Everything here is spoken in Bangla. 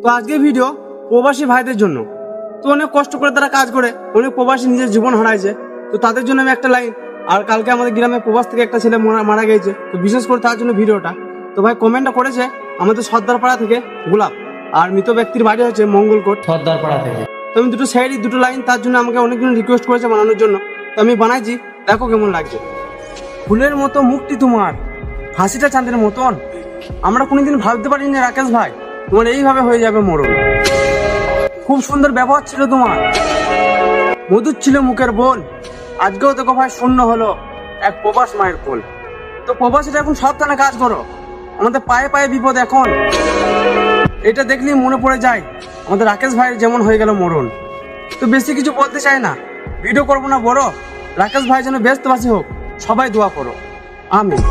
তো আজকের ভিডিও প্রবাসী ভাইদের জন্য। তো অনেক কষ্ট করে তারা কাজ করে, অনেক প্রবাসী নিজের জীবন হারাইছে। তো তাদের জন্য আমি একটা লাইন, আর কালকে আমাদের গ্রামে প্রবাস থেকে একটা ছেলে মারা গেছে, তো বিশেষ করে তার জন্য ভিডিওটা। তো ভাই কমেন্টটা করেছে আমাদের সর্দারপাড়া থেকে গোলাপ, আর মৃত ব্যক্তির বাড়ি হচ্ছে মঙ্গলকোট সর্দারপাড়া থেকে। তো আমি দুটো লাইন তার জন্য আমাকে অনেকজন রিকোয়েস্ট করেছে বানানোর জন্য, তো আমি বানাইছি, দেখো কেমন লাগছে। ফুলের মতো মুখটি তোমার, হাসিটা চাঁদের মতন, আমরা কোনোদিন ভাবতে পারিনি রাকেশ ভাই তোমার এইভাবে হয়ে যাবে মরণ। খুব সুন্দর ব্যবহার ছিল তোমার, মধুর ছিল মুখের বোল, আজকেও দেখো ভাই শূন্য হলো এক প্রবাস মায়ের কোল। তো প্রবাসীরা এখন সাবধানে কাজ করো, আমাদের পায়ে পায়ে বিপদ এখন। এটা দেখলেই মনে পড়ে যায় আমাদের রাকেশ ভাইয়ের যেমন হয়ে গেল মরণ। তো বেশি কিছু বলতে চাই না, ভিডিও করবো না বড়, রাকেশ ভাই যেন ব্যস্তবাসী হোক, সবাই দোয়া করো, আমিন।